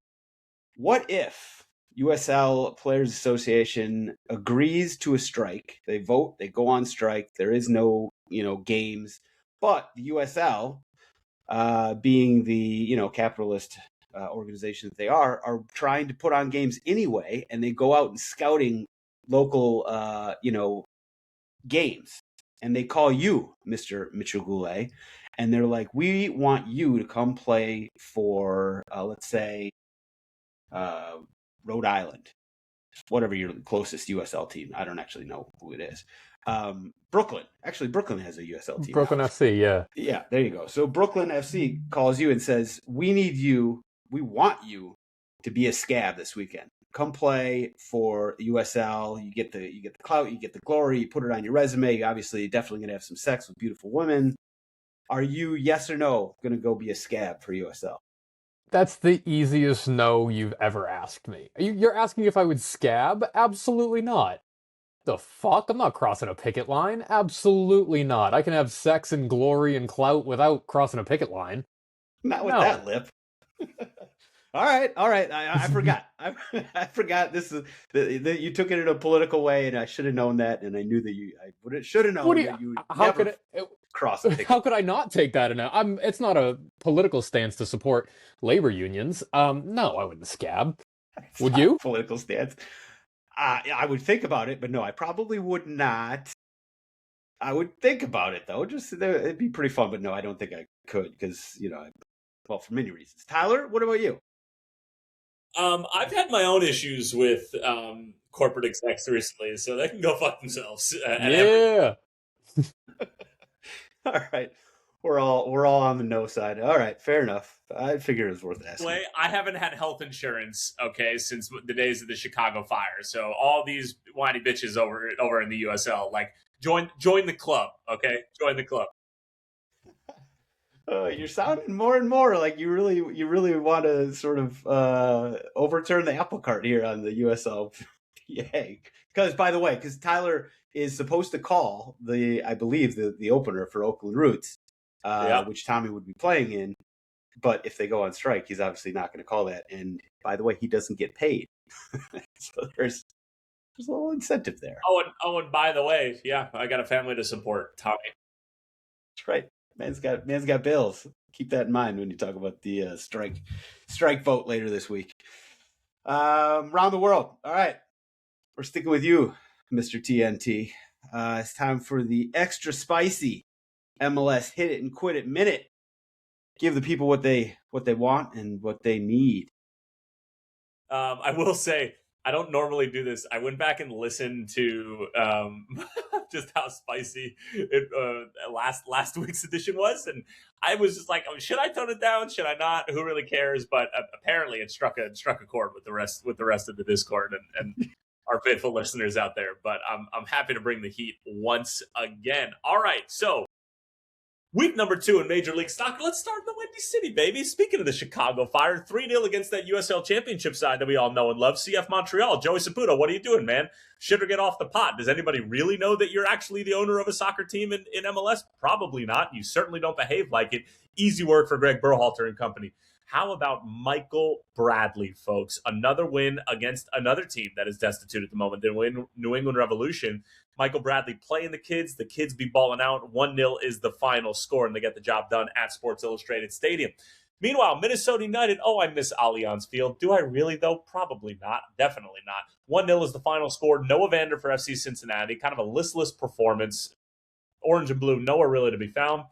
What if USL Players Association agrees to a strike? They vote, they go on strike. There is no, games, but the USL, being the, capitalist organization that they are trying to put on games anyway, and they go out and scouting local, games, and they call you, Mr. Mitchell Goulet, and they're like, we want you to come play for, let's say, Rhode Island, whatever your closest USL team. I don't actually know who it is. Brooklyn. Actually, Brooklyn has a USL team. Brooklyn now. FC, yeah. Yeah, there you go. So Brooklyn FC calls you and says, we want you to be a scab this weekend. Come play for USL. You get the clout, you get the glory, you put it on your resume. You're obviously definitely going to have some sex with beautiful women. Are you, yes or no, going to go be a scab for USL? That's the easiest no you've ever asked me. You're asking if I would scab? Absolutely not. The fuck? I'm not crossing a picket line. Absolutely not. I can have sex and glory and clout without crossing a picket line. Not with that lip. All right. I forgot. I forgot. This is you took it in a political way, and I should have known that. And I knew that I should have known that you would how never could it, cross a picket. how could I not take that in? It's not a political stance to support labor unions. No, I wouldn't scab. It's Would not you? a political stance. I would think about it, but no, I probably would not. I would think about it though. It'd be pretty fun, but no, I don't think I could because well, for many reasons. Tyler, what about you? I've had my own issues with corporate execs recently, so they can go fuck themselves. Yeah. All right, we're all on the no side. All right, fair enough. I figured it was worth asking. I haven't had health insurance, since the days of the Chicago fire. So all these whiny bitches over in the USL, like join the club, okay? Join the club. You're sounding more and more like you really want to sort of overturn the apple cart here on the USL. Yay! Because Tyler is supposed to call I believe the opener for Oakland Roots, which Tommy would be playing in. But if they go on strike, he's obviously not going to call that. And by the way, he doesn't get paid, so there's a little incentive there. Oh, and by the way, yeah, I got a family to support, Tommy. That's right. Man's got bills. Keep that in mind when you talk about the strike vote later this week. Around the world. All right. We're sticking with you, Mr. TNT. It's time for the extra spicy MLS hit it and quit it minute. Give the people what they want and what they need. I will say, I don't normally do this. I went back and listened to just how spicy last week's edition was, and I was just like, should I tone it down? Should I not? Who really cares? But apparently, it struck a chord with the rest of the Discord and our faithful listeners out there. But I'm happy to bring the heat once again. All right, so. Week number 2 in Major League Soccer. Let's start in the Windy City, baby. Speaking of the Chicago Fire, 3-0 against that USL Championship side that we all know and love, CF Montreal. Joey Saputo, what are you doing, man? Shit or get off the pot. Does anybody really know that you're actually the owner of a soccer team in MLS? Probably not. You certainly don't behave like it. Easy work for Greg Berhalter and company. How about Michael Bradley, folks? Another win against another team that is destitute at the moment. The New England Revolution. Michael Bradley playing the kids be balling out. 1-0 is the final score, and they get the job done at Sports Illustrated Stadium. Meanwhile, Minnesota United, I miss Allianz Field. Do I really, though? Probably not. Definitely not. 1-0 is the final score. Noah Vander for FC Cincinnati. Kind of a listless performance. Orange and blue, nowhere really to be found.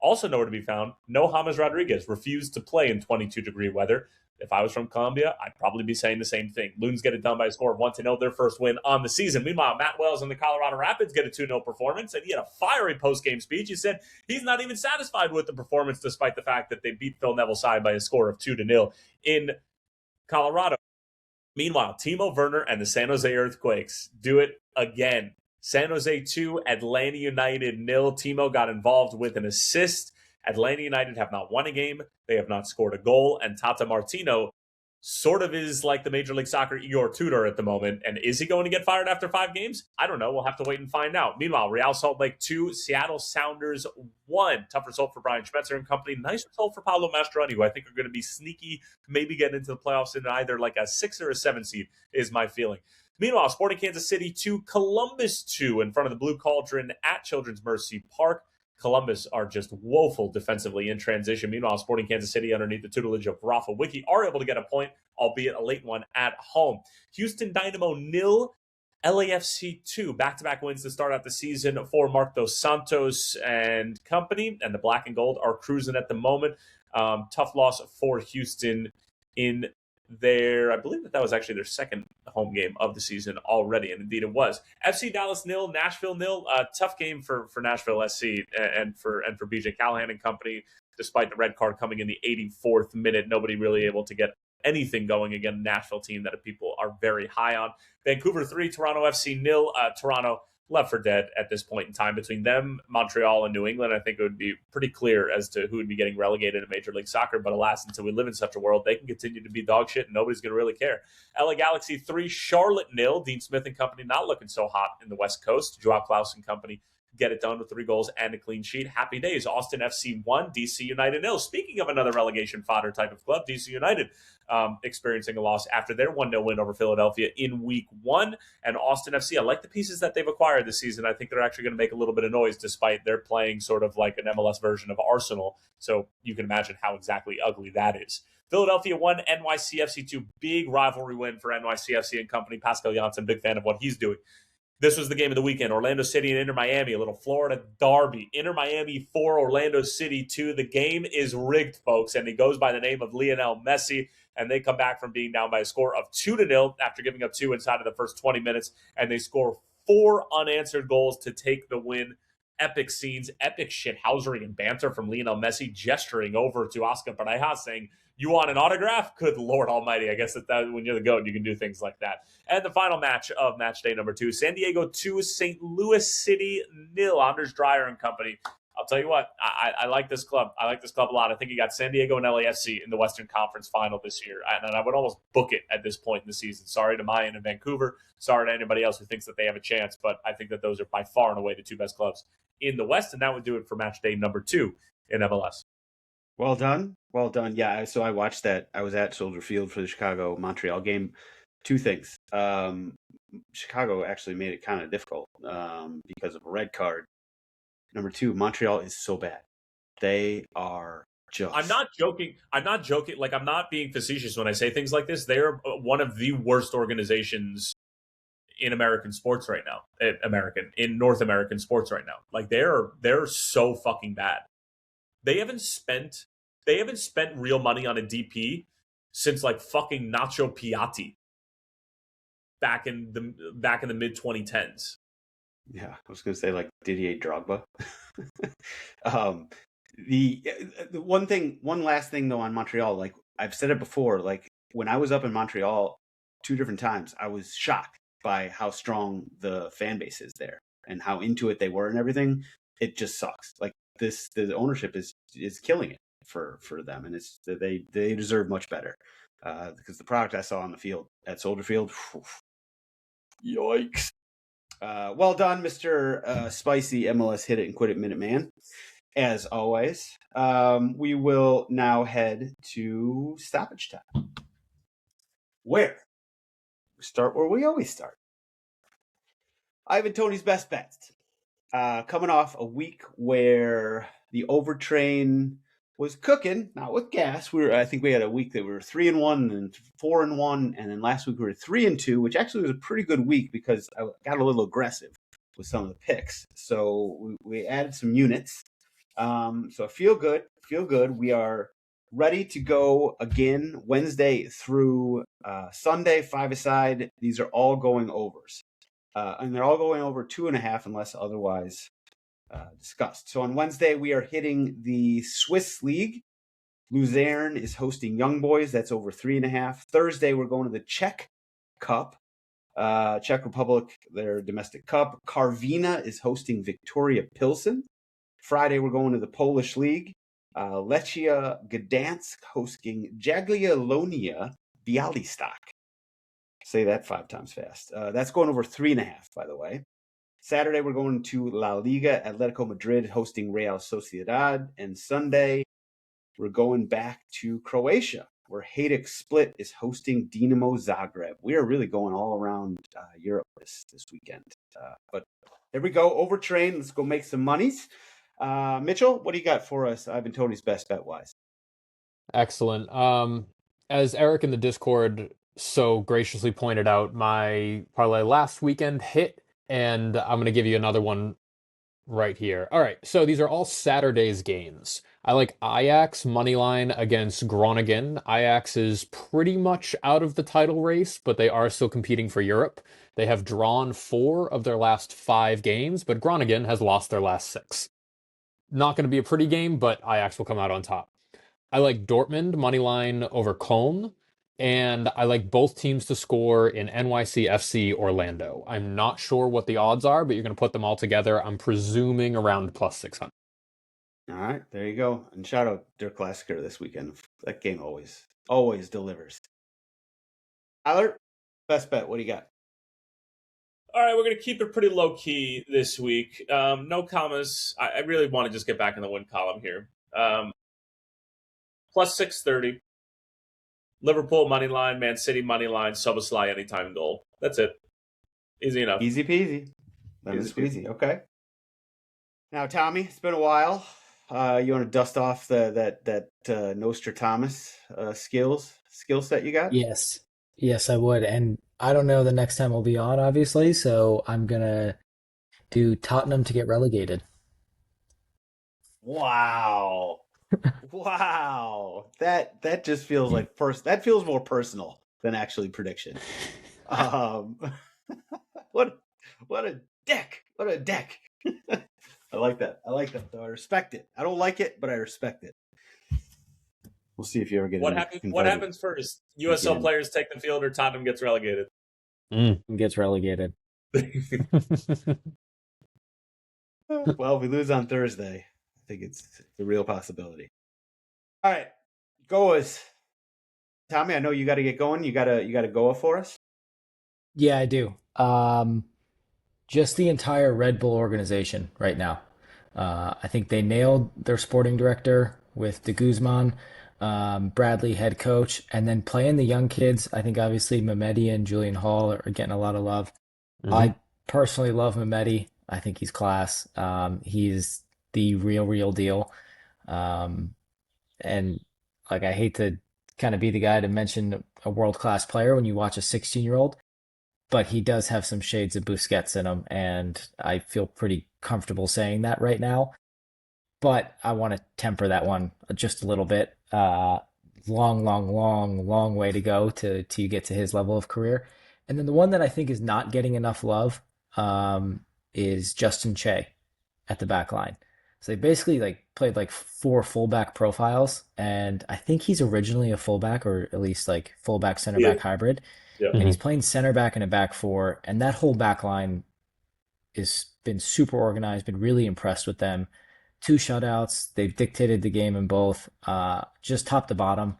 Also nowhere to be found, no James Rodriguez refused to play in 22-degree weather. If I was from Colombia, I'd probably be saying the same thing. Loons get it done by a score of 1-0, their first win on the season. Meanwhile, Matt Wells and the Colorado Rapids get a 2-0 performance, and he had a fiery post-game speech. He said he's not even satisfied with the performance, despite the fact that they beat Phil Neville's side by a score of 2-0 in Colorado. Meanwhile, Timo Werner and the San Jose Earthquakes do it again. San Jose 2, Atlanta United 0. Timo got involved with an assist. Atlanta United have not won a game. They have not scored a goal. And Tata Martino sort of is like the Major League Soccer Igor Tudor at the moment. And is he going to get fired after 5 games? I don't know. We'll have to wait and find out. Meanwhile, Real Salt Lake 2, Seattle Sounders 1. Tough result for Brian Schmetzer and company. Nice result for Pablo Mastroeni, who I think are going to be sneaky, maybe get into the playoffs in either like a 6 or a 7 seed is my feeling. Meanwhile, Sporting Kansas City 2, Columbus 2 in front of the Blue Cauldron at Children's Mercy Park. Columbus are just woeful defensively in transition. Meanwhile, Sporting Kansas City, underneath the tutelage of Rafa Wicki, are able to get a point, albeit a late one, at home. Houston Dynamo 0, LAFC 2. Back-to-back wins to start out the season for Marc Dos Santos and company, and the Black and Gold are cruising at the moment. Tough loss for Houston in I believe that was actually their second home game of the season already, and indeed it was. FC Dallas 0, Nashville 0. Tough game for Nashville SC and for BJ Callahan and company. Despite the red card coming in the 84th minute, nobody really able to get anything going against a Nashville team that people are very high on. Vancouver 3, Toronto FC 0. Toronto left for dead at this point in time. Between them, Montreal, and New England, I think it would be pretty clear as to who would be getting relegated in Major League Soccer. But alas, until we live in such a world, they can continue to be dog shit and nobody's going to really care. LA Galaxy 3, Charlotte 0. Dean Smith and company not looking so hot in the West Coast. Joao Klaus and company get it done with 3 goals and a clean sheet. Happy days. Austin FC 1, DC United 0. Speaking of another relegation fodder type of club, DC United experiencing a loss after their 1-0 win over Philadelphia in week 1. And Austin FC, I like the pieces that they've acquired this season. I think they're actually going to make a little bit of noise despite they're playing sort of like an MLS version of Arsenal. So you can imagine how exactly ugly that is. Philadelphia 1, NYCFC 2. Big rivalry win for NYCFC and company. Pascal Janssen, big fan of what he's doing. This was the game of the weekend. Orlando City and Inter Miami, a little Florida derby. Inter Miami 4, Orlando City 2. The game is rigged, folks, and he goes by the name of Lionel Messi, and they come back from being down by a score of 2-0 after giving up 2 inside of the first 20 minutes, and they score 4 unanswered goals to take the win. Epic scenes, epic shithousery and banter from Lionel Messi, gesturing over to Oscar Pareja, saying, "You want an autograph? Good Lord Almighty." I guess that when you're the GOAT, you can do things like that. And the final match of match day number 2, San Diego 2, St. Louis City 0. Anders Dreyer and company. I'll tell you what, I like this club. I like this club a lot. I think you got San Diego and LAFC in the Western Conference final this year. And I would almost book it at this point in the season. Sorry to Mayan and Vancouver. Sorry to anybody else who thinks that they have a chance. But I think that those are by far and away the 2 best clubs in the West. And that would do it for match day number 2 in MLS. Well done. Well done. Yeah, so I watched that. I was at Soldier Field for the Chicago-Montreal game. 2 things. Chicago actually made it kind of difficult because of a red card. Number 2, Montreal is so bad. They are just... I'm not joking. Like, I'm not being facetious when I say things like this. They're one of the worst organizations in American sports right now. In North American sports right now. Like, they're so fucking bad. They haven't spent real money on a DP since like fucking Nacho Piatti back in the mid 2010s. Yeah, I was going to say like Didier Drogba. The one last thing though on Montreal, like I've said it before, like when I was up in Montreal 2 different times, I was shocked by how strong the fan base is there and how into it they were and everything. It just sucks. Like the ownership is killing it for them, and it's they deserve much better because the product I saw on the field at Soldier Field, yikes. Well done, Mr. Spicy MLS Hit It and Quit It Minute Man. As always, we will now head to stoppage time. Where? We start where we always start. Ivan Toney's best bets. Coming off a week where the overtrain was cooking, not with gas. I think we had a week that we were 3-1 and 4-1, and then last week we were 3-2, which actually was a pretty good week because I got a little aggressive with some of the picks. So we added some units. So feel good. We are ready to go again Wednesday through Sunday, 5-a-side. These are all going overs. And they're all going over 2.5 unless otherwise discussed. So on Wednesday, we are hitting the Swiss League. Luzern is hosting Young Boys. That's over 3.5. Thursday, we're going to the Czech Cup. Czech Republic, their domestic cup. Karvina is hosting Victoria Pilsen. Friday, we're going to the Polish League. Lechia Gdansk hosting Jagiellonia Białystok. Say that 5 times fast. That's going over 3.5, by the way. Saturday, we're going to La Liga, Atletico Madrid hosting Real Sociedad. And Sunday, we're going back to Croatia, where Hajduk Split is hosting Dinamo Zagreb. We are really going all around Europe this weekend. But there we go, overtrain. Let's go make some monies. Mitchell, what do you got for us, Ivan Toney's best bet-wise? Excellent. As Eric in the Discord so graciously pointed out, my parlay last weekend hit, and I'm going to give you another one right here. All right, so these are all Saturday's games. I like Ajax moneyline against Groningen. Ajax is pretty much out of the title race, but they are still competing for Europe. They have drawn 4 of their last 5 games, but Groningen has lost their last 6. Not going to be a pretty game, but Ajax will come out on top. I like Dortmund moneyline over Köln, and I like both teams to score in NYCFC Orlando. I'm not sure what the odds are, but you're going to put them all together. I'm presuming around plus 600. All right, there you go. And shout out Der Klassiker this weekend. That game always delivers. Tyler, best bet, what do you got? All right, we're going to keep it pretty low key this week. No commas. I really want to just get back in the win column here. Plus 630. Liverpool money line, Man City money line, Soboslai anytime goal. That's it. Easy enough. Easy peasy. Lemon squeezy. Okay. Now, Tommy, it's been a while. You want to dust off that Nostradamus skill set you got? Yes, I would. And I don't know the next time we'll be on, obviously, so I'm gonna do Tottenham to get relegated. Wow. Wow. That just feels like that feels more personal than actually prediction. What a deck. What a deck. I like that. Though I respect it. I don't like it, but I respect it. We'll see if you ever get What happens first? USL players take the field or Tottenham gets relegated? Gets relegated. Well, if we lose on Thursday, I think it's a real possibility. All right. GOAWs. Tommy, I know you got to get going. You got to go for us. Yeah, I do. Just the entire Red Bull organization right now. I think they nailed their sporting director with de Guzman, Bradley head coach, and then playing the young kids. I think obviously Mehmeti and Julian Hall are getting a lot of love. Mm-hmm. I personally love Mehmeti. I think he's class. He's the real deal. And like, I hate to kind of be the guy to mention a world-class player when you watch a 16-year-old, but he does have some shades of Busquets in him, and I feel pretty comfortable saying that right now. But I want to temper that one just a little bit. Long way to go to you get to his level of career. And then the one that I think is not getting enough love is Justin Che at the back line. So they basically played 4 fullback profiles, and I think he's originally a fullback, or at least fullback center back hybrid. Yeah. And he's playing center back in a back 4, and that whole back line has been super organized, been really impressed with them. 2 shutouts, they've dictated the game in both, just top to bottom.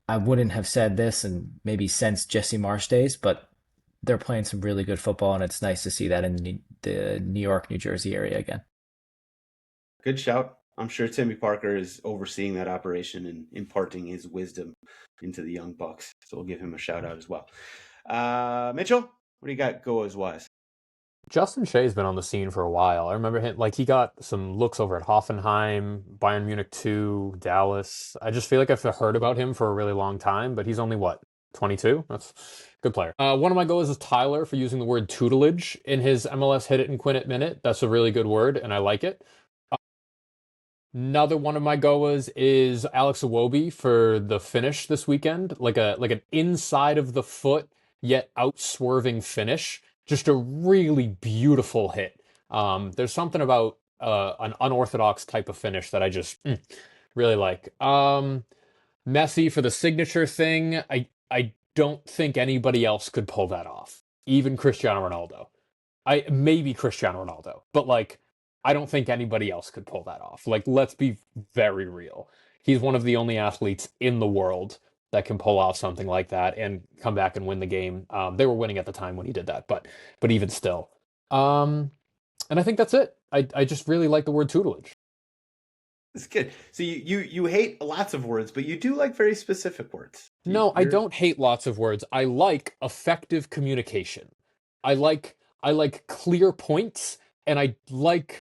I wouldn't have said this and maybe since Jesse Marsh days, but they're playing some really good football, and it's nice to see that in the New York, New Jersey area again. Good shout. I'm sure Timmy Parker is overseeing that operation and imparting his wisdom into the young bucks. So we'll give him a shout out as well. Mitchell, what do you got GOAWs wise? Justin Shea's been on the scene for a while. I remember him, he got some looks over at Hoffenheim, Bayern Munich 2, Dallas. I just feel like I've heard about him for a really long time, but he's only, 22? That's a good player. One of my GOAWs is Tyler for using the word tutelage in his MLS Hit It and Quit It minute. That's a really good word, and I like it. Another one of my GOAWs is Alex Iwobi for the finish this weekend, like an inside of the foot yet out-swerving finish. Just a really beautiful hit. There's something about an unorthodox type of finish that I just really like. Messi for the signature thing. I don't think anybody else could pull that off. Even Cristiano Ronaldo. Maybe Cristiano Ronaldo, but I don't think anybody else could pull that off. Let's be very real. He's one of the only athletes in the world that can pull off something like that and come back and win the game. They were winning at the time when he did that, but even still. And I think that's it. I just really like the word tutelage. It's good. So you hate lots of words, but you do like very specific words. No, I don't hate lots of words. I like effective communication. I like clear points, and I like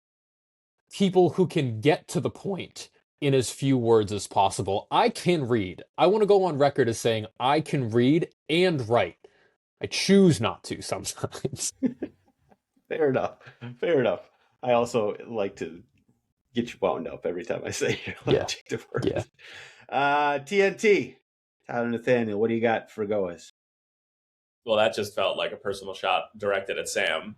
people who can get to the point in as few words as possible. I can read. I want to go on record as saying I can read and write. I choose not to sometimes. Fair enough. I also like to get you wound up every time I say your adjective words. Yeah. TNT. Tyler Nathaniel, what do you got for GOAWs? Well, that just felt like a personal shot directed at Sam.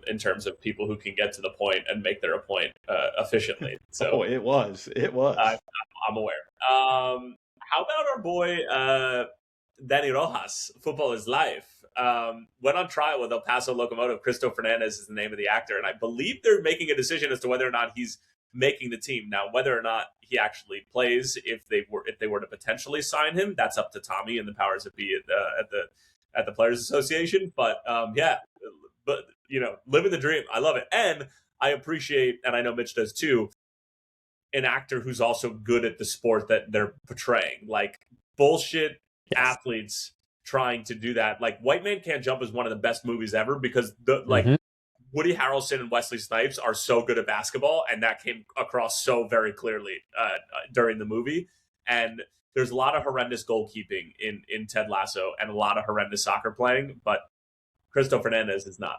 In terms of people who can get to the point and make their point efficiently. So it was. I'm aware. How about our boy Danny Rojas? Football is life. Went on trial with El Paso Locomotive. Cristo Fernandez is the name of the actor, and I believe they're making a decision as to whether or not he's making the team. Now, whether or not he actually plays, if they were to potentially sign him, that's up to Tommy and the powers that be at the Players Association. But yeah, but living the dream. I love it, and I appreciate, and I know Mitch does too, an actor who's also good at the sport that they're portraying. Like bullshit athletes trying to do that. Like White Man Can't Jump is one of the best movies ever because Woody Harrelson and Wesley Snipes are so good at basketball, and that came across so very clearly during the movie. And there's a lot of horrendous goalkeeping in Ted Lasso and a lot of horrendous soccer playing, but Cristo Fernandez is not.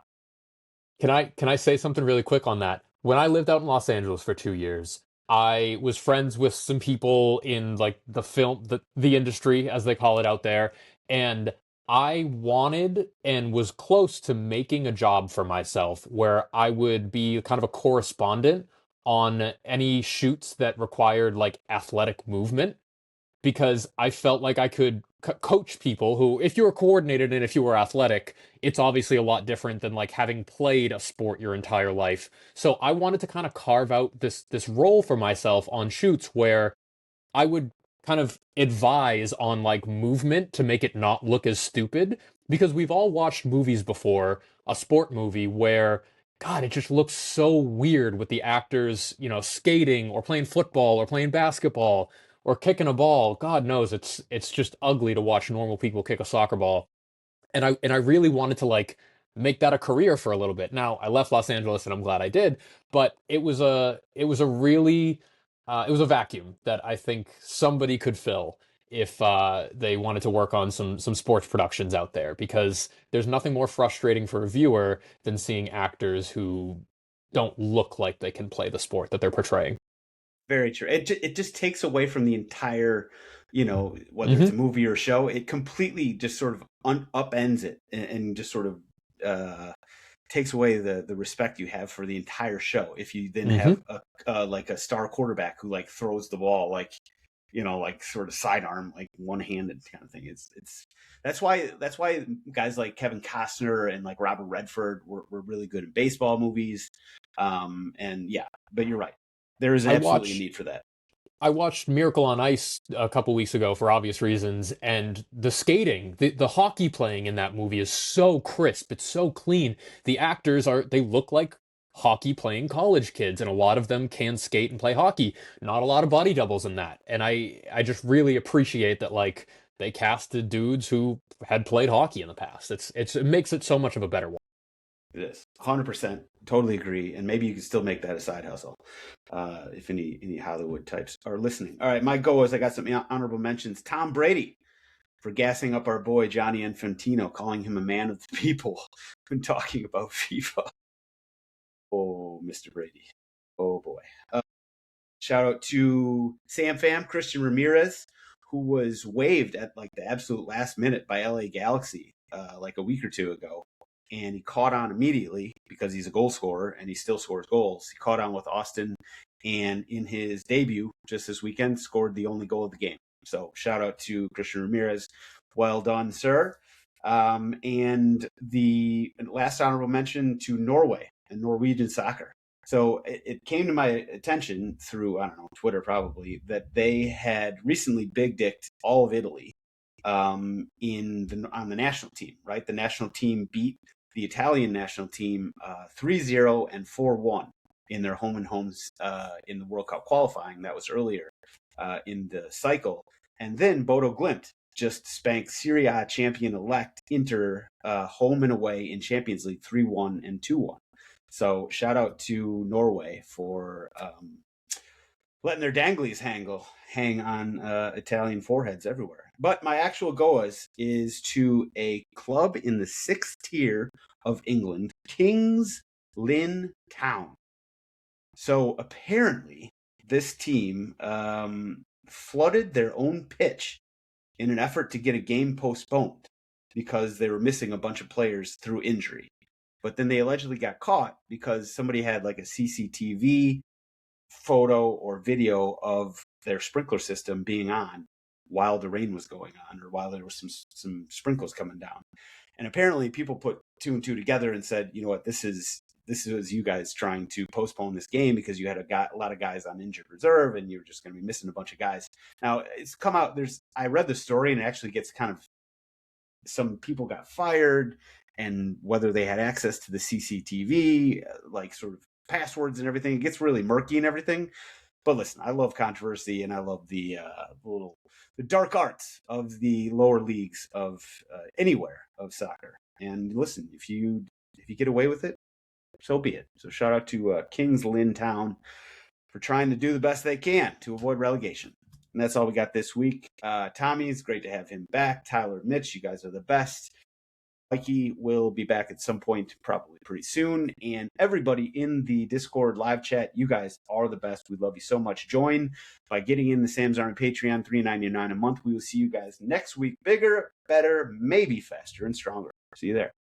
Can I say something really quick on that? When I lived out in Los Angeles for 2 years, I was friends with some people in like the film, the industry, as they call it out there, and I wanted and was close to making a job for myself where I would be kind of a correspondent on any shoots that required like athletic movement because I felt like I could coach people who, if you were coordinated and if you were athletic, it's obviously a lot different than like having played a sport your entire life. So I wanted to kind of carve out this role for myself on shoots where I would kind of advise on like movement to make it not look as stupid because we've all watched movies before, a sport movie where God, it just looks so weird with the actors, skating or playing football or playing basketball or kicking a ball. God knows it's just ugly to watch normal people kick a soccer ball. And I really wanted to like make that a career for a little bit. Now, I left Los Angeles and I'm glad I did, but it was a really it was a vacuum that I think somebody could fill if they wanted to work on some sports productions out there because there's nothing more frustrating for a viewer than seeing actors who don't look like they can play the sport that they're portraying. Very true. It just takes away from the entire, whether it's a movie or show, it completely just sort of upends it and just sort of takes away the respect you have for the entire show. If you then have like a star quarterback who like throws the ball like sort of sidearm, like one-handed kind of thing. It's that's why guys like Kevin Costner and like Robert Redford were really good in baseball movies. And yeah, but you're right. There is absolutely a need for that. I watched Miracle on Ice a couple weeks ago for obvious reasons, and the skating, the hockey playing in that movie is so crisp. It's so clean. The actors they look like hockey playing college kids, and a lot of them can skate and play hockey. Not a lot of body doubles in that. And I just really appreciate that like they casted dudes who had played hockey in the past. It makes it so much of a better one. It is 100%. Totally agree. And maybe you can still make that a side hustle if any Hollywood types are listening. All right, my go is I got some honorable mentions. Tom Brady for gassing up our boy Johnny Infantino, calling him a man of the people when talking about FIFA. Oh, Mr. Brady. Oh, boy. Shout out to Sam Fam, Christian Ramirez, who was waived at like the absolute last minute by LA Galaxy like a week or two ago. And he caught on immediately because he's a goal scorer and he still scores goals. He caught on with Austin and in his debut just this weekend scored the only goal of the game. So shout out to Christian Ramirez. Well done, sir. And the last honorable mention to Norway and Norwegian soccer. So it came to my attention through, I don't know, Twitter probably, that they had recently big dicked all of Italy on the national team, right? The national team beat the Italian national team 3-0 and 4-1 in their home and homes in the World Cup qualifying. That was earlier in the cycle. And then Bodo Glimt just spanked Serie A champion-elect Inter home and away in Champions League 3-1 and 2-1. So shout out to Norway for letting their danglies hang on Italian foreheads everywhere. But my actual GOAWs is to a club in the 6th tier of England, Kings Lynn Town. So apparently this team flooded their own pitch in an effort to get a game postponed because they were missing a bunch of players through injury. But then they allegedly got caught because somebody had like a CCTV photo or video of their sprinkler system being on while the rain was going on or while there was some sprinkles coming down. And apparently people put 2 and 2 together and said, you know what, this is you guys trying to postpone this game because you had a lot of guys on injured reserve and you're just going to be missing a bunch of guys. Now it's come out, I read the story and it actually gets kind of some people got fired, and whether they had access to the CCTV, like sort of passwords and everything. It gets really murky and everything. But listen, I love controversy, and I love the dark arts of the lower leagues of anywhere of soccer. And listen, if you get away with it, so be it. So shout out to Kings Lynn Town for trying to do the best they can to avoid relegation. And that's all we got this week. Tommy, it's great to have him back. Tyler, Mitch, you guys are the best. Mikey will be back at some point, probably pretty soon. And everybody in the Discord live chat, you guys are the best. We love you so much. Join by getting in the Sam's Army Patreon, $3.99 a month. We will see you guys next week. Bigger, better, maybe faster and stronger. See you there.